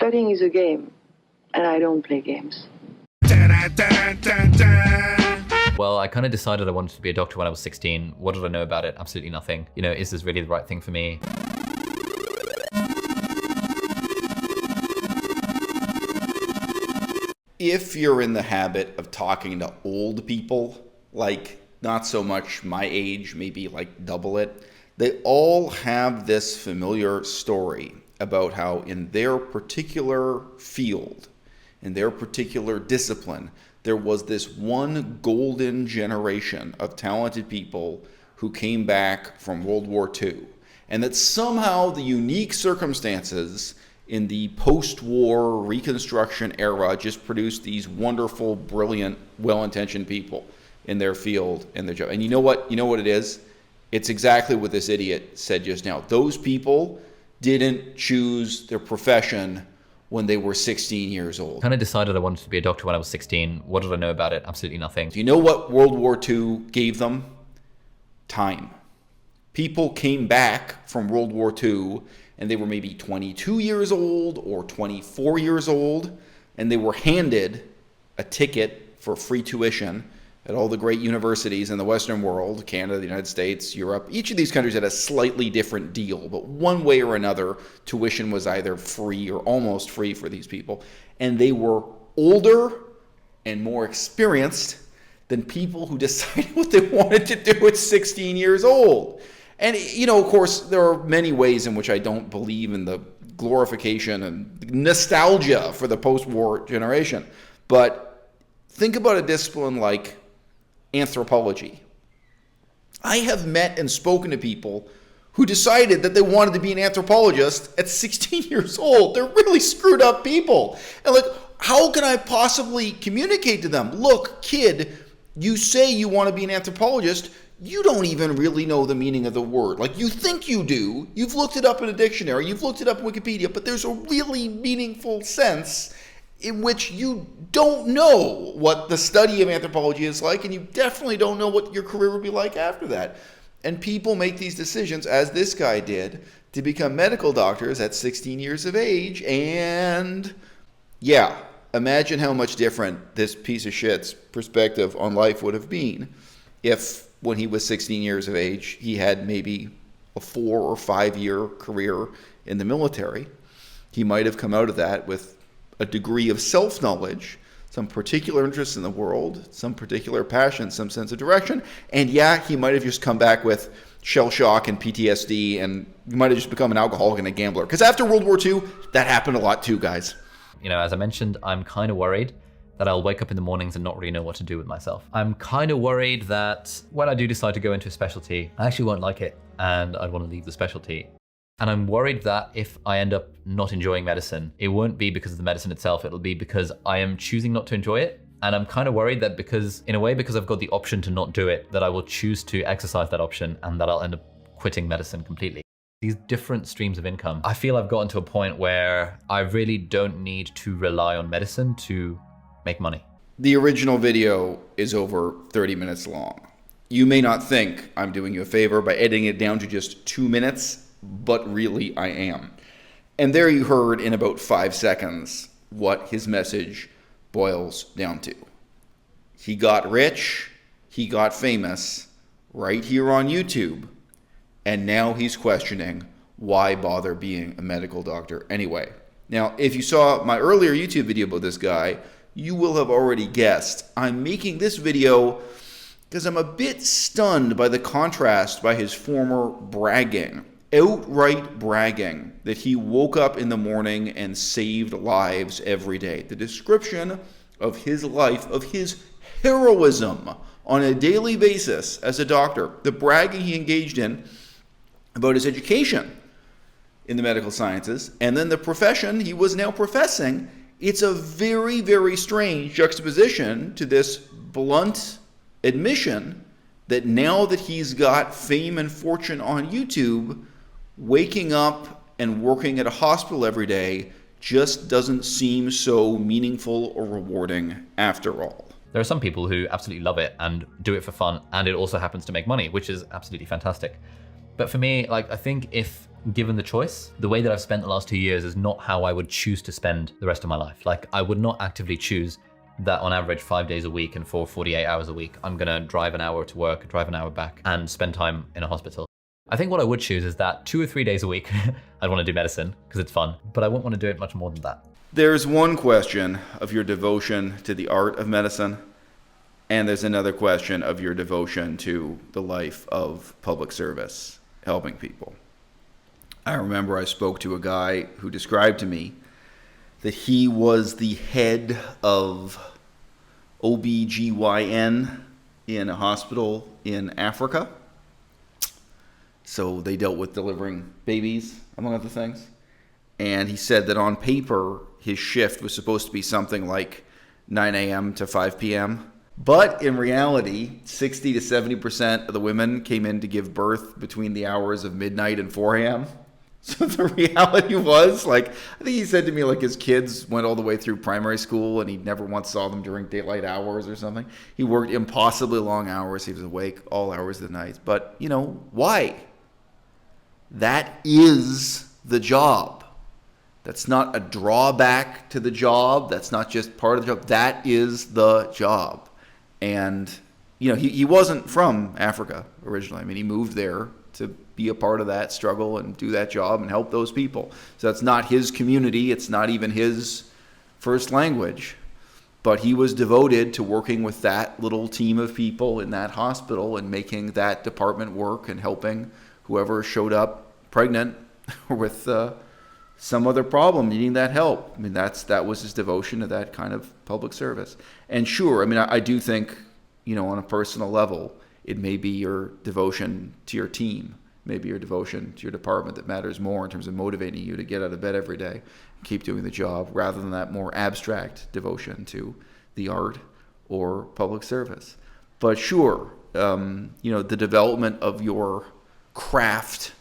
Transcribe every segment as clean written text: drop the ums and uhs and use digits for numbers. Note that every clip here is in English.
Studying is a game, and I don't play games. Well, I kind of decided I wanted to be a doctor when I was 16. What did I know about it? Absolutely nothing. You know, is this really the right thing for me? If you're in the habit of talking to old people, like not so much my age, maybe like double it, they all have this familiar story about how in their particular field, in their particular discipline, there was this one golden generation of talented people who came back from World War II. And that somehow the unique circumstances in the post-war Reconstruction era just produced these wonderful, brilliant, well-intentioned people in their field and their job. And you know what? You know what it is? It's exactly what this idiot said just now. Those people didn't choose their profession when they were 16 years old. Kind of decided I wanted to be a doctor when I was 16. What did I know about it? Absolutely nothing. Do you know what World War II gave them? Time. People came back from World War II and they were maybe 22 years old or 24 years old, and they were handed a ticket for free tuition at all the great universities in the Western world, Canada, the United States, Europe. Each of these countries had a slightly different deal, but one way or another, tuition was either free or almost free for these people. And they were older and more experienced than people who decided what they wanted to do at 16 years old. And, you know, of course, there are many ways in which I don't believe in the glorification and nostalgia for the post-war generation. But think about a discipline like anthropology. I have met and spoken to people who decided that they wanted to be an anthropologist at 16 years old. They're really screwed up people. And like, how can I possibly communicate to them? Look, kid, you say you want to be an anthropologist. You don't even really know the meaning of the word. Like, you think you do. You've looked it up in a dictionary. You've looked it up in Wikipedia. But there's a really meaningful sense in which you don't know what the study of anthropology is like, and you definitely don't know what your career would be like after that. And people make these decisions, as this guy did, to become medical doctors at 16 years of age. And yeah, imagine how much different this piece of shit's perspective on life would have been if, when he was 16 years of age, he had maybe a 4 or 5 year career in the military. He might have come out of that with a degree of self-knowledge, some particular interest in the world, some particular passion, some sense of direction. And yeah, he might have just come back with shell shock and PTSD, and he might have just become an alcoholic and a gambler. Because after World War II, that happened a lot too, guys. You know, as I mentioned, I'm kind of worried that I'll wake up in the mornings and not really know what to do with myself. I'm kind of worried that when I do decide to go into a specialty, I actually won't like it and I'd want to leave the specialty. And I'm worried that if I end up not enjoying medicine, it won't be because of the medicine itself, it'll be because I am choosing not to enjoy it. And I'm kind of worried that because I've got the option to not do it, that I will choose to exercise that option and that I'll end up quitting medicine completely. These different streams of income, I feel I've gotten to a point where I really don't need to rely on medicine to make money. The original video is over 30 minutes long. You may not think I'm doing you a favor by editing it down to just 2 minutes, but really I am. And there you heard in about 5 seconds what his message boils down to. He got rich, he got famous right here on YouTube, and now he's questioning why bother being a medical doctor anyway. Now, if you saw my earlier YouTube video about this guy, you will have already guessed I'm making this video because I'm a bit stunned by the contrast by his former bragging. Outright bragging that he woke up in the morning and saved lives every day. The description of his life, of his heroism on a daily basis as a doctor, the bragging he engaged in about his education in the medical sciences, and then the profession he was now professing. It's a very, very strange juxtaposition to this blunt admission that now that he's got fame and fortune on YouTube, waking up and working at a hospital every day just doesn't seem so meaningful or rewarding after all. There are some people who absolutely love it and do it for fun, and it also happens to make money, which is absolutely fantastic. But for me, like, I think if given the choice, the way that I've spent the last 2 years is not how I would choose to spend the rest of my life. Like, I would not actively choose that on average 5 days a week and for 48 hours a week, I'm gonna drive an hour to work, drive an hour back, and spend time in a hospital. I think what I would choose is that 2 or 3 days a week, I'd wanna do medicine because it's fun, but I wouldn't wanna do it much more than that. There's one question of your devotion to the art of medicine, and there's another question of your devotion to the life of public service, helping people. I remember I spoke to a guy who described to me that he was the head of OB-GYN in a hospital in Africa. So they dealt with delivering babies, among other things. And he said that on paper, his shift was supposed to be something like 9 a.m. to 5 p.m. But in reality, 60 to 70% of the women came in to give birth between the hours of midnight and 4 a.m. So the reality was, like, I think he said to me, like, his kids went all the way through primary school and he never once saw them during daylight hours or something. He worked impossibly long hours. He was awake all hours of the night. But, you know, why? That is the job. That's not a drawback to the job. That's not just part of the job. That is the job. And, you know, he wasn't from Africa originally. I mean, he moved there to be a part of that struggle and do that job and help those people. So that's not his community. It's not even his first language. But he was devoted to working with that little team of people in that hospital and making that department work and helping whoever showed up pregnant or with some other problem needing that help. I mean, that was his devotion to that kind of public service. And sure, I mean, I do think, you know, on a personal level, it may be your devotion to your team, maybe your devotion to your department that matters more in terms of motivating you to get out of bed every day and keep doing the job, rather than that more abstract devotion to the art or public service. But sure, you know, the development of your craft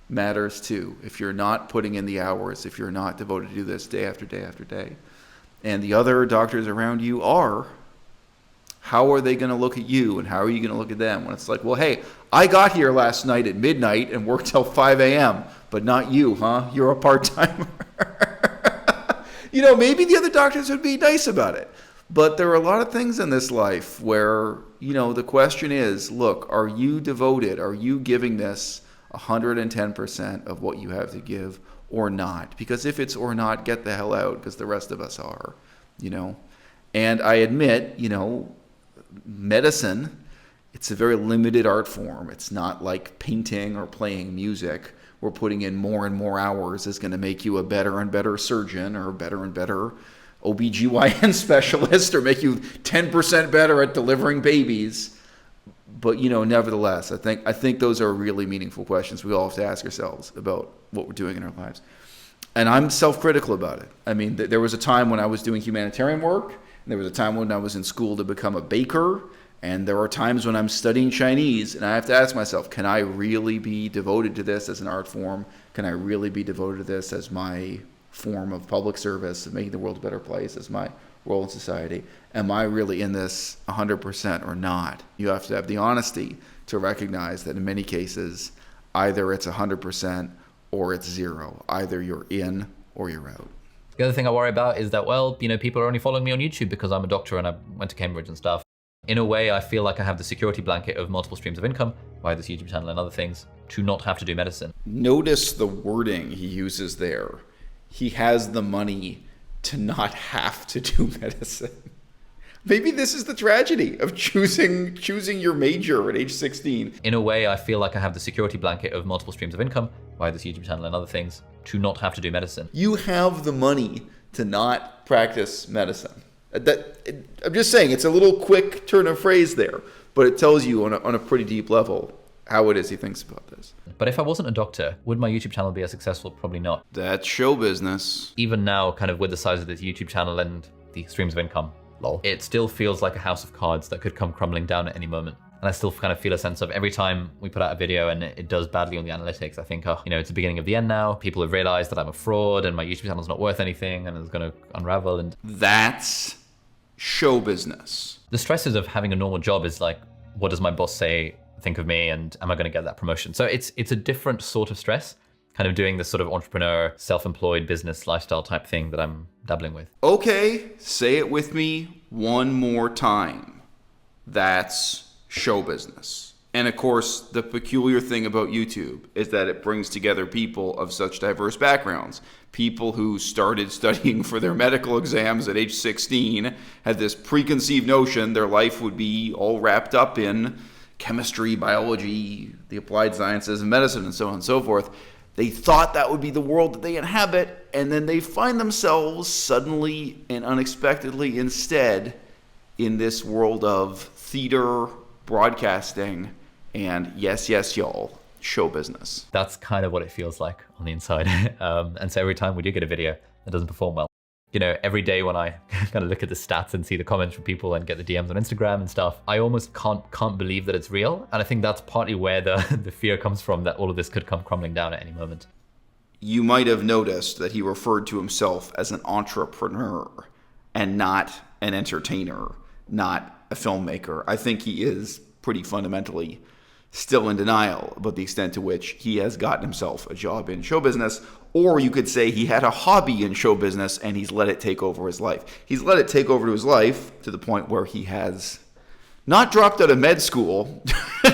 matters too. If you're not putting in the hours, if you're not devoted to do this day after day after day, and the other doctors around you are, how are they going to look at you and how are you going to look at them when it's like, well, hey, I got here last night at midnight and worked till 5 a.m., but not you, huh? You're a part-timer. You know, maybe the other doctors would be nice about it. But there are a lot of things in this life where, you know, the question is, look, are you devoted? Are you giving this 110% of what you have to give or not? Because if it's or not, get the hell out, because the rest of us are, you know. And I admit, you know, medicine, it's a very limited art form. It's not like painting or playing music, where putting in more and more hours is going to make you a better and better surgeon or a better and better OB-GYN specialist or make you 10% better at delivering babies. But, you know, nevertheless, I think those are really meaningful questions we all have to ask ourselves about what we're doing in our lives. And I'm self-critical about it. I mean, there was a time when I was doing humanitarian work, and there was a time when I was in school to become a baker, and there are times when I'm studying Chinese, and I have to ask myself, can I really be devoted to this as an art form? Can I really be devoted to this as my form of public service, of making the world a better place, as my role in society? Am I really in this 100% or not? You have to have the honesty to recognize that in many cases, either it's 100% or it's zero. Either you're in or you're out. The other thing I worry about is that, well, you know, people are only following me on YouTube because I'm a doctor and I went to Cambridge and stuff. In a way, I feel like I have the security blanket of multiple streams of income via this YouTube channel and other things to not have to do medicine. Notice the wording he uses there. He has the money to not have to do medicine. Maybe this is the tragedy of choosing your major at age 16. In a way, I feel like I have the security blanket of multiple streams of income via this YouTube channel and other things to not have to do medicine. You have the money to not practice medicine. I'm just saying, it's a little quick turn of phrase there, but it tells you on a pretty deep level how it is he thinks about this. But if I wasn't a doctor, would my YouTube channel be as successful? Probably not. That's show business. Even now, kind of with the size of this YouTube channel and the streams of income, lol, it still feels like a house of cards that could come crumbling down at any moment. And I still kind of feel a sense of every time we put out a video and it does badly on the analytics, I think, oh, you know, it's the beginning of the end now. People have realized that I'm a fraud and my YouTube channel's not worth anything and it's going to unravel. And that's show business. The stresses of having a normal job is like, what does my boss think of me and am I going to get that promotion? So it's a different sort of stress kind of doing this sort of entrepreneur, self-employed business lifestyle type thing that I'm dabbling with. Okay, say it with me one more time. That's show business. And of course, the peculiar thing about YouTube is that it brings together people of such diverse backgrounds. People who started studying for their medical exams at age 16 had this preconceived notion their life would be all wrapped up in chemistry, biology, the applied sciences, and medicine, and so on and so forth. They thought that would be the world that they inhabit, and then they find themselves suddenly and unexpectedly instead in this world of theater, broadcasting, and yes, y'all, show business. That's kind of what it feels like on the inside. And so every time we do get a video that doesn't perform well, you know, every day when I kind of look at the stats and see the comments from people and get the DMs on Instagram and stuff, I almost can't believe that it's real. And I think that's partly where the fear comes from, that all of this could come crumbling down at any moment. You might have noticed that he referred to himself as an entrepreneur and not an entertainer, not a filmmaker. I think he is pretty fundamentally still in denial about the extent to which he has gotten himself a job in show business, or you could say he had a hobby in show business and he's let it take over his life. He's let it take over to his life to the point where he has not dropped out of med school,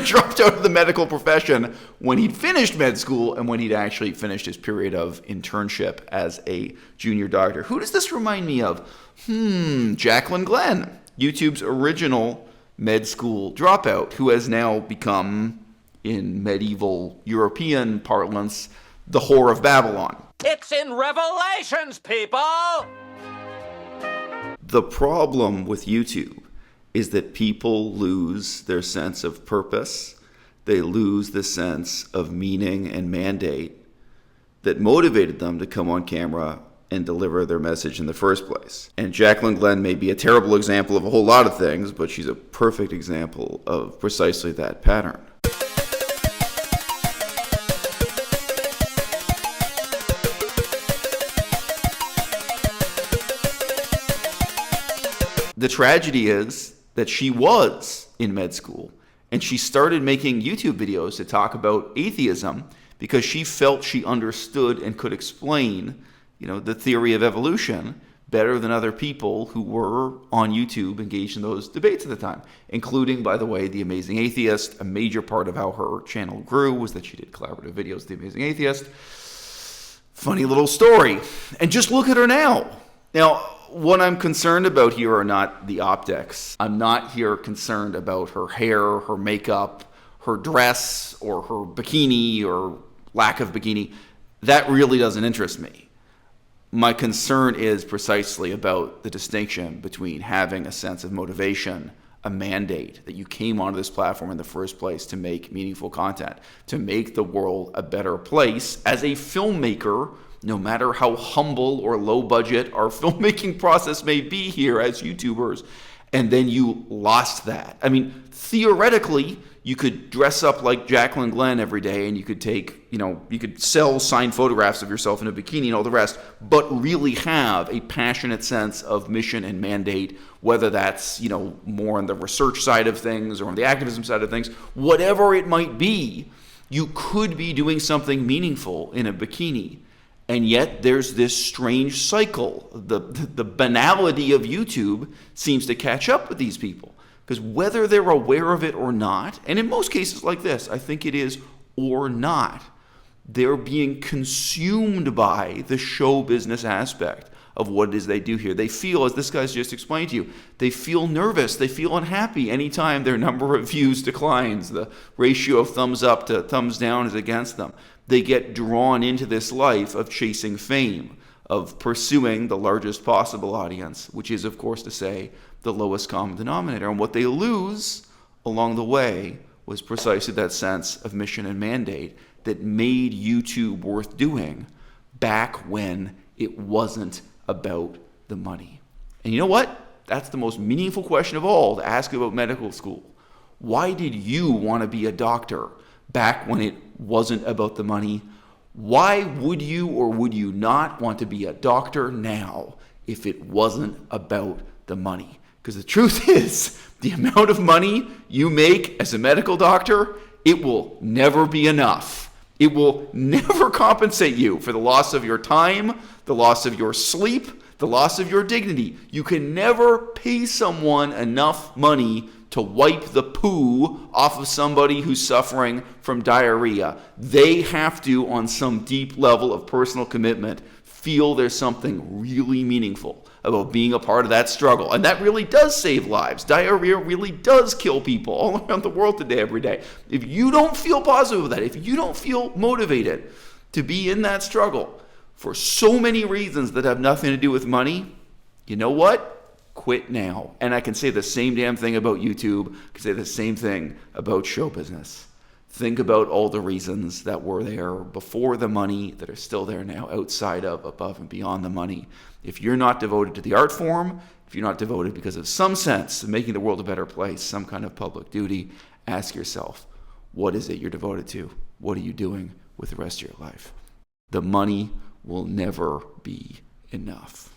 dropped out of the medical profession when he'd finished med school and when he'd actually finished his period of internship as a junior doctor. Who does this remind me of? Jaclyn Glenn, YouTube's original med school dropout, who has now become, in medieval European parlance, the whore of Babylon. It's in Revelations, people! The problem with YouTube is that people lose their sense of purpose. They lose the sense of meaning and mandate that motivated them to come on camera and deliver their message in the first place. And Jaclyn Glenn may be a terrible example of a whole lot of things, but she's a perfect example of precisely that pattern. The tragedy is that she was in med school and she started making YouTube videos to talk about atheism because she felt she understood and could explain, the theory of evolution better than other people who were on YouTube engaged in those debates at the time, including, by the way, The Amazing Atheist. A major part of how her channel grew was that she did collaborative videos, The Amazing Atheist. Funny little story. And just look at her now. Now, what I'm concerned about here are not the optics. I'm not here concerned about her hair, her makeup, her dress, or her bikini, or lack of bikini. That really doesn't interest me. My concern is precisely about the distinction between having a sense of motivation, a mandate that you came onto this platform in the first place to make meaningful content, to make the world a better place as a filmmaker, no matter how humble or low budget our filmmaking process may be here as YouTubers, and then you lost that. I mean, theoretically, you could dress up like Jaclyn Glenn every day and you could take, you could sell signed photographs of yourself in a bikini and all the rest, but really have a passionate sense of mission and mandate, whether that's, more on the research side of things or on the activism side of things, whatever it might be, you could be doing something meaningful in a bikini. And yet there's this strange cycle. The banality of YouTube seems to catch up with these people. Because whether they're aware of it or not, and in most cases like this, I think it is or not, they're being consumed by the show business aspect of what it is they do here. They feel, as this guy's just explained to you, they feel nervous, they feel unhappy anytime their number of views declines. The ratio of thumbs up to thumbs down is against them. They get drawn into this life of chasing fame, of pursuing the largest possible audience, which is, of course, to say, the lowest common denominator. And what they lose along the way was precisely that sense of mission and mandate that made YouTube worth doing back when it wasn't about the money. And you know what? That's the most meaningful question of all to ask about medical school. Why did you want to be a doctor back when it wasn't about the money? Why would you or would you not want to be a doctor now if it wasn't about the money? Because the truth is, the amount of money you make as a medical doctor, it will never be enough It will never compensate you for the loss of your time, the loss of your sleep, the loss of your dignity. You can never pay someone enough money to wipe the poo off of somebody who's suffering from diarrhea. They have to, on some deep level of personal commitment, feel there's something really meaningful about being a part of that struggle. And that really does save lives. Diarrhea really does kill people all around the world today, every day. If you don't feel positive with that, if you don't feel motivated to be in that struggle for so many reasons that have nothing to do with money, you know what? Quit now. And I can say the same damn thing about YouTube. I can say the same thing about show business. Think about all the reasons that were there before the money, that are still there now, outside of, above and beyond the money. If you're not devoted to the art form, if you're not devoted because of some sense of making the world a better place, some kind of public duty, ask yourself, what is it you're devoted to? What are you doing with the rest of your life? The money will never be enough.